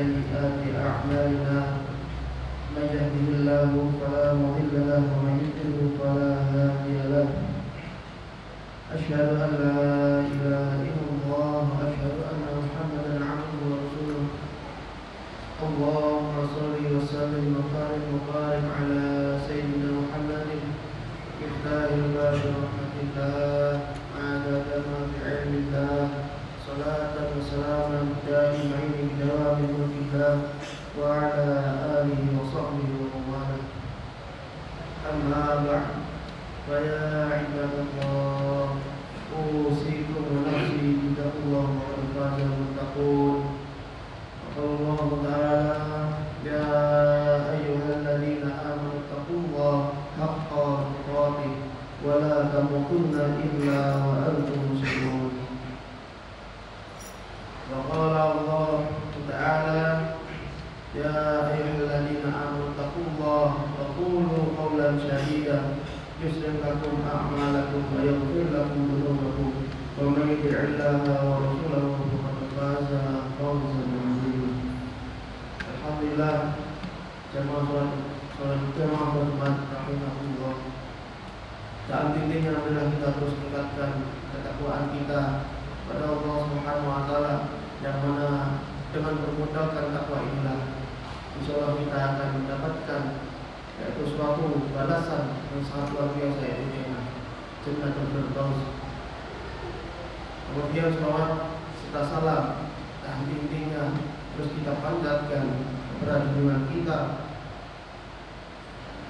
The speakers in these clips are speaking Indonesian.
سيئات أعمالنا من يهده الله فلا مضل له ومن يضلل فلا هادي له أشهد أن لا إله إلا الله وأشهد أن محمدا عبده ورسوله اللهم صل وسلم وبارك على سيدنا محمد مفتاح الباب رحمة الله عدد ما في علم الله صلاة وسلاما دائمين بدوام ملك الله وعلى آله وصحبه ومن والاه أما بعد فيا عباد الله أوصيكم ونفسي بتقوى الله وقد فاز المتقون وقال الله تعالى يا أيها الذين آمنوا اتقوا الله حق تقاته ولا تموتن إلا وأنتم مسلمون وقال الله تعالى يا أيها الذين آمنوا اتقوا الله وقولوا قولا سديدا يصلح لكم أعمالكم ويغفر لكم ذنوبكم ومن يطع الله ورسوله فقد فاز فوزا عظيما. Alhamdulillah, jemaah rahimahullah. Saat intinya adalah kita terus meningkatkan ketakwaan kita pada Allah Subhanahu wa taala, yang mana dengan bermodalkan takwa inilah insyaallah kita akan mendapatkan yaitu suatu balasan yang sangat luar biasa, yaitu Jannatul Firdaus. Kemudian selawat serta salam dan intinya terus kita panjatkan kepada junjungan kita,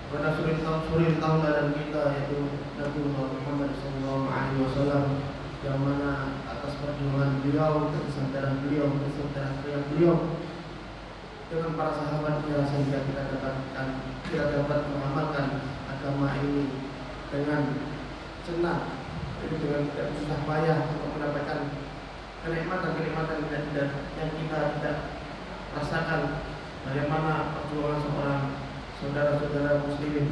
kepada suri tauladan kita, yaitu Nabi Muhammad SAW, yang mana atas perjuangan beliau, kesadaran beliau, kesadaran beliau dengan para sahabatnya sehingga kita dapat mengamalkan agama ini dengan senang, dengan tidak susah payah untuk mendapatkan kenikmatan yang kita tidak rasakan. Bagaimana perjuangan seorang saudara-saudara muslimin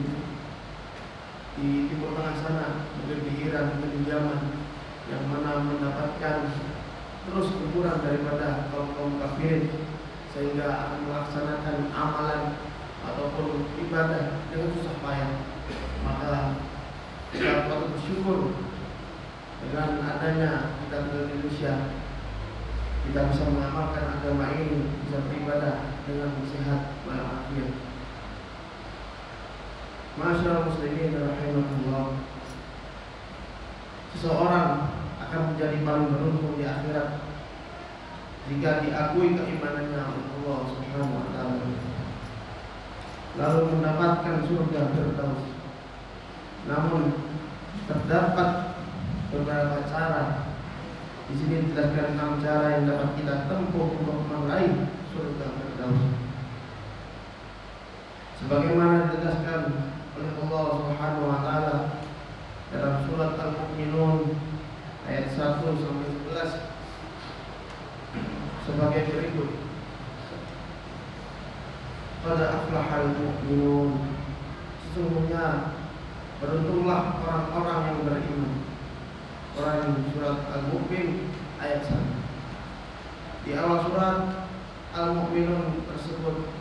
di Timur Tengah sana, mungkin di Iran, mungkin di Yaman, yang mana mendapatkan terus ukuran daripada kaum kafirin, sehingga akan melaksanakan amalan ataupun ibadah dengan susah payah. Maka kita patut bersyukur dengan adanya kita di Indonesia, kita bisa mengamalkan agama ini, bisa beribadah dengan sehat walafiat. Masyaallah muslimin rahimahullah, seseorang akan menjadi paling beruntung di akhirat jika diakui keimanannya oleh Allah Subhanahu wa taala, lalu mendapatkan surga Firdaus. Namun terdapat beberapa cara. Di sini dijelaskan 6 cara yang dapat kita tempuh untuk meraih surga Firdaus. Sebagaimana dijelaskan oleh Allah Subhanahu wa taala dalam surat Al-Mu'minun ayat 1 sampai 11 sebagai berikut. Qad aflahal mu'minun, sesungguhnya beruntunglah orang-orang yang beriman. Quran surat Al-Mu'min ayat 1. Di awal surat Al-Mu'minun tersebut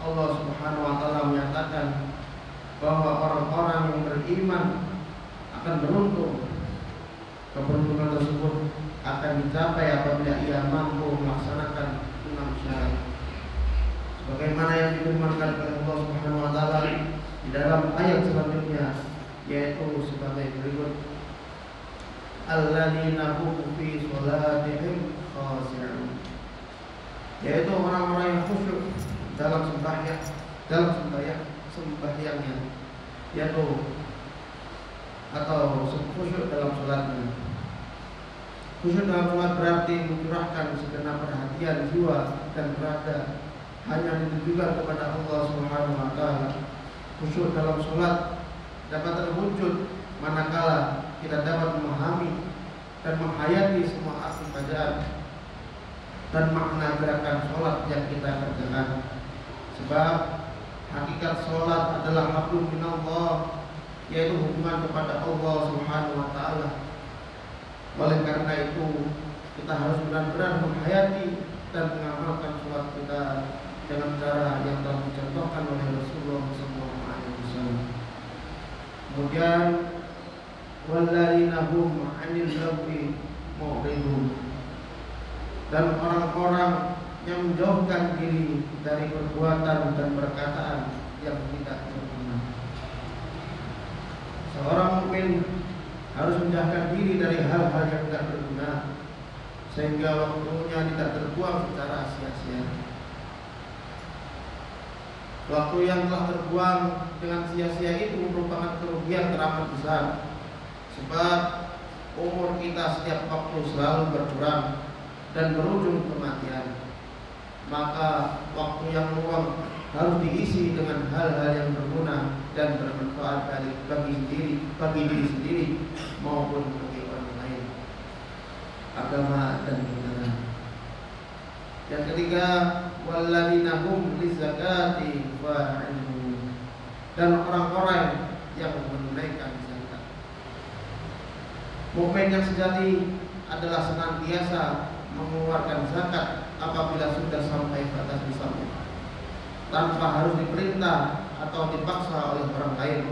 Allah Subhanahu wa taala menyatakan bahwa orang-orang yang beriman akan beruntung. Keberuntungan tersebut akan dicapai apabila ia mampu melaksanakan 6 syarat. Sebagaimana yang difirmankan oleh Allah Subhanahu wa taala di dalam ayat selanjutnya, yaitu sebagai berikut. Alladzina hum fi sholatihim khashi'un, yaitu orang-orang yang khusyuk dalam sembahyangnya, yaitu atau khusyuk dalam sholatnya. Khusyuk dalam sholat berarti mencurahkan segenap perhatian jiwa dan berada hanya ditujukan kepada Allah Subhanahu wa taala. Khusyuk dalam sholat dapat terwujud manakala kita dapat memahami dan menghayati semua arti bacaan dan makna gerakan sholat yang kita kerjakan. Sebab hakikat sholat adalah hablum minallah, yaitu hubungan kepada Allah Subhanahu wa taala. Oleh karena itu kita harus benar-benar menghayati dan mengamalkan sholat kita dengan cara yang telah dicontohkan oleh Rasulullah SAW. Kemudian walladzina hum 'anil lagwi mu'ridun, dan orang-orang yang menjauhkan diri dari perbuatan dan perkataan yang tidak berguna. Seorang mukmin harus menjauhkan diri dari hal-hal yang tidak berguna, sehingga waktunya tidak terbuang secara sia-sia. Waktu yang telah terbuang dengan sia-sia itu merupakan kerugian teramat besar, sebab umur kita setiap waktu selalu berkurang dan berujung kematian. Maka waktu yang luang harus diisi dengan hal-hal yang berguna dan bermanfaat bagi diri sendiri maupun bagi orang lain, agama dan negara. Yang ketiga, walladzina hum lizakati fa'ilun, dan orang-orang yang menunaikan zakat. Mukmin yang sejati adalah senantiasa mengeluarkan zakat apabila sudah sampai batas nisabnya, tanpa harus diperintah atau dipaksa oleh orang lain.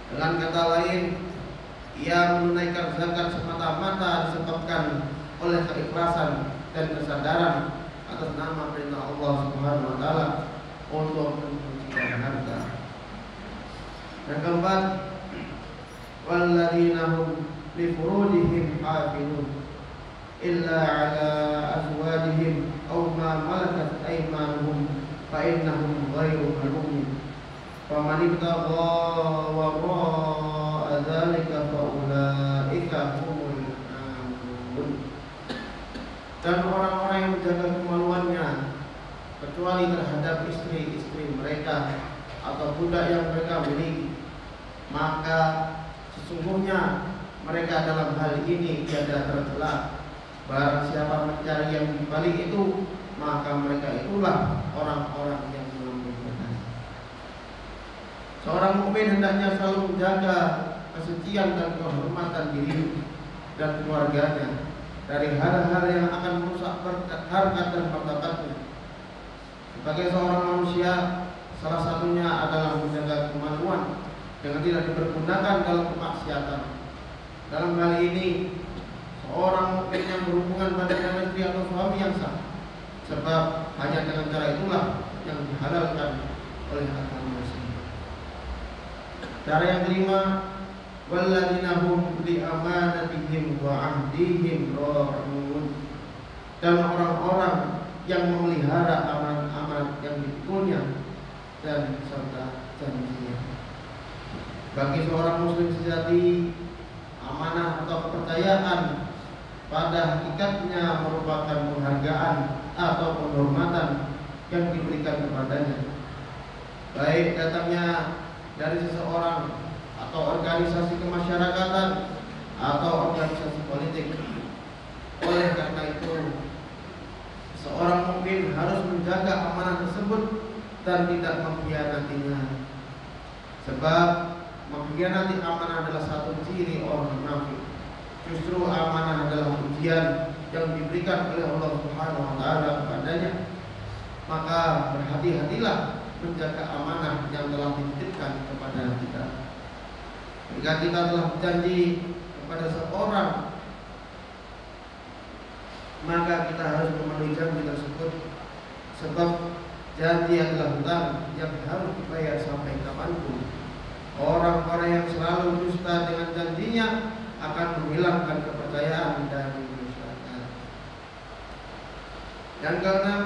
Dengan kata lain, ia menunaikan zakat semata-mata disebabkan oleh keikhlasan dan kesadaran atas nama perintah Allah Subhanahu wa taala untuk mensucikan harta. Dan keempat, walladzina hum li furujihim hafizun illa ala azwajihim aw ma malakat aymanuhum fa innahum ghairu malumin faman ibtagha wara'a dzalika fa ulaika humul aadun. Dan orang-orang yang menjaga kemaluannya kecuali terhadap istri-istri mereka atau budak yang mereka miliki, maka sesungguhnya mereka dalam hal ini tiada tercela. Barang siapa mencari yang di balik itu, maka mereka itulah orang-orang yang berhati. Seorang mukmin hendaknya selalu menjaga kesucian dan kehormatan diri dan keluarganya dari hal-hal yang akan merusak harkat dan martabatnya. Sebagai seorang manusia, salah satunya adalah menjaga kemaluan dengan tidak dipergunakan dalam kemaksiatan. Dalam hal ini, seorang mukmin yang berhubungan pada dengan istri atau suami yang sah, sebab hanya dengan cara itulah yang dihalalkan oleh agama Islam. Cara yang kelima, walladzina hum li amanatihim wa ahdihim ra'un, dan orang-orang yang memelihara amanat-amanat yang dipikulnya dan serta janjinya. Bagi seorang muslim sejati, amanah atau kepercayaan pada hakikatnya merupakan penghargaan atau penghormatan yang diberikan kepadanya, baik datangnya dari seseorang atau organisasi kemasyarakatan atau organisasi politik. Oleh karena itu, seorang mukmin harus menjaga amanah tersebut dan tidak mengkhianatinya, sebab mengkhianati amanah adalah satu ciri orang munafik. Justru amanah adalah ujian yang diberikan oleh Allah Subhanahu wa taala kepadanya. Maka berhati-hatilah menjaga amanah yang telah dititipkan kepada kita. Jika kita telah berjanji kepada seorang, maka kita harus memenuhi janji tersebut, sebab janji adalah hutang yang harus dibayar sampai kapanpun. Orang-orang yang selalu dusta dengan janjinya akan menghilangkan kepercayaan dan masyarakat. Yang keenam,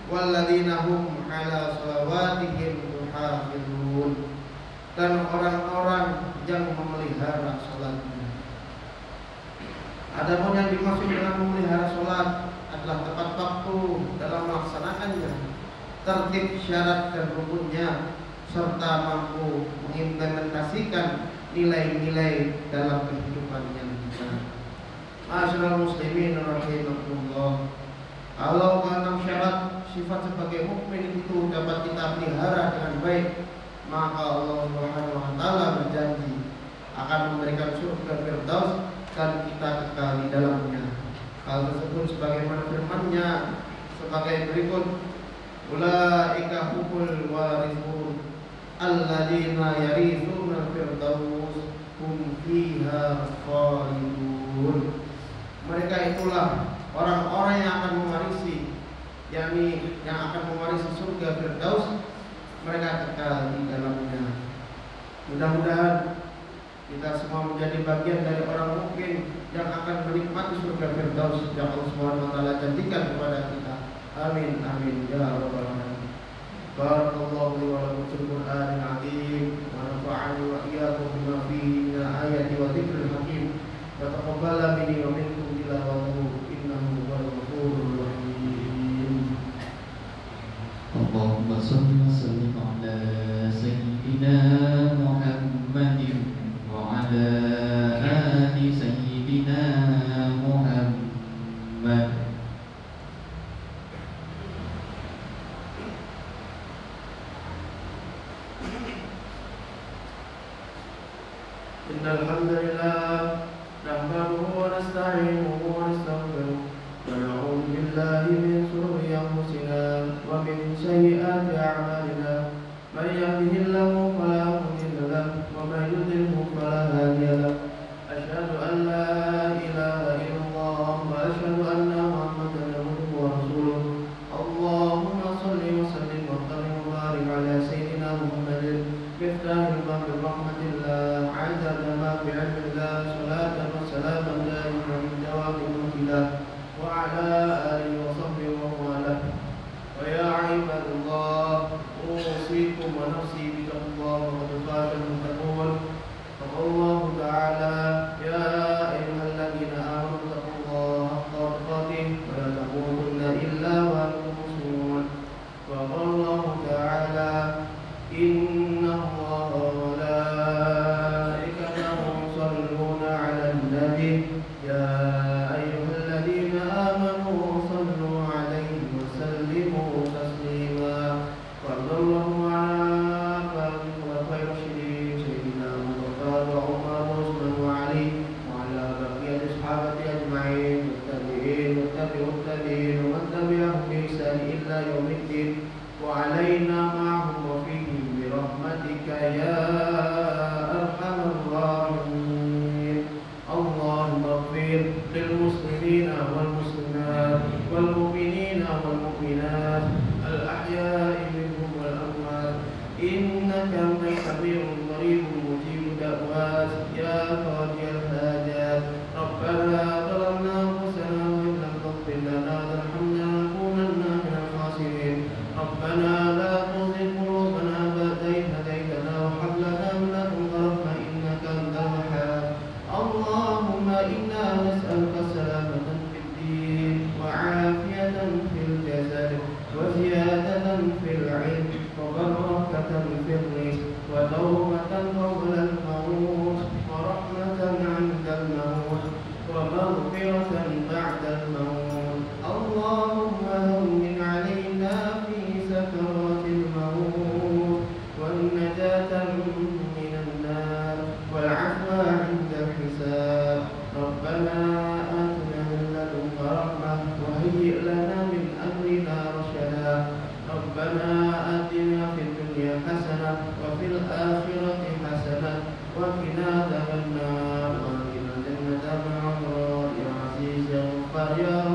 walladzina hum 'ala shalawatihim yuhafizun, dan orang-orang yang memelihara salatnya. Adapun yang dimaksud dengan memelihara salat adalah tepat waktu dalam melaksanakannya, tertib syarat dan rukunnya, serta mampu mengimplementasikan nilai-nilai dalam kehidupan yang kita. Ma'asyiral muslimin rahimakumullah. Kalau keenam syarat sifat sebagai mukmin itu dapat kita pelihara dengan baik, maka Allah Subhanahu wa taala berjanji akan memberikan surga Firdaus dan kita kekal di dalamnya. Hal tersebut sebagaimana firman-Nya, sebagai berikut. Ulaika humul warithun alladzina yarithuna firdaus hum fiha khalidun. Mereka itulah orang-orang yang akan mewarisi, yakni yang akan mewarisi surga Firdaus, mereka kekal di dalamnya. Mudah-mudahan kita semua menjadi bagian dari orang mukmin yang akan menikmati surga Firdaus yang Allah Subhanahu wa taala janjikan kepada kita. Amin amin ya rabbal alamin. Barakallahu li wa lakum fil Qur'anil azim wa nafa'ani wa iyyakum bima fihi min ayati wa dzikril hakim. Wa taqabbala minni wa minkum tilawatahu innahu huwal ghafurur rahim. Allahumma shalli wa sallim ala sayyidina Muhammadin wa ala ali sayyidina Muhammad. Innal hamdalillah nahmaduhu wa nasta'inuhu wa nastaghfiruh wa na'udzu billahi min shururi anfusina wa min sayyiati a'malina. Man yahdihillahu fala mudilla lahu wa man yudlilhu fala hadiya lahu. Asyhadu an la ilaha illallah wa asyhadu anna Muhammadan abduhu wa rasuluh. Allahumma shalli wa sallim wa barik ala sayyidina Muhammadin miftahil babi rahmatillah azza ma fi ilmillah salatan wa salaman daiman min dawami mulkillah wa ala alihi wa sahbihi wa wala. Wa ya ibadallah usikum wa nafsi bitaqwallah wa qad faza al-muttaqun. Allah ta'ala ya ayyuhalladzina amanu taqullaha haqqa tuqatih wa la tamutunna illa wa antum muslimun. Wa Allah ta'ala inna Allah wa malaikatahu yusalluna 'alan nabi ya ayyuhalladzina amanu sallu 'alaihi wa sallimu taslima. Wa sallallahu 'ala khairir rasyidin sayyidina Muhammad wa Umar wa Utsman wa Ali wa 'ala baqiyati sahabati ajma'in wattabi'in wattabi'ut tabi'in wa man tabi'ahum bi ihsan illa yaumiddin wa 'alaina ma'ahum wa fihim bi rahmatika ya arhamar rahimin. Allahumma ighfir lil muslimina wal muslimat wal mu'minina wal mu'minat al ahya'i minhum wal amwat innaka antas sami'un qaribun mujibud da'wat ya qadiyal hajat. Rabbana zalamna anfusana wa in lam taghfir lana wa tarhamna lanakunanna minal khasirin. Rabbana la tuzigh qulubana ba'da idh hadaytana wa hab lana min ladunka rahmah innaka antal wahhab. Allahumma inna nas'aluka salamatan fid din wa 'afiyatan fil jasad wa ziyadatan fil 'ilm wa barakatan fil rizq wa tawbatan qabla al-maut wa rahmatan 'inda al-maut wa maghfiratan ba'da al-maut. Allahumma hawwin 'alaina fi sakaratil maut wan najatan minan nar wal 'afwa 'inda al-hisab. Rabbana atina min ladunka rahmah wa hayyi' lana min amrina rashada. Rabbana atina fid dunya hasanah wa fil akhirati hasanah wa qina adzabannar wa qina jannata ma'al ya aziz ya ghaffar ya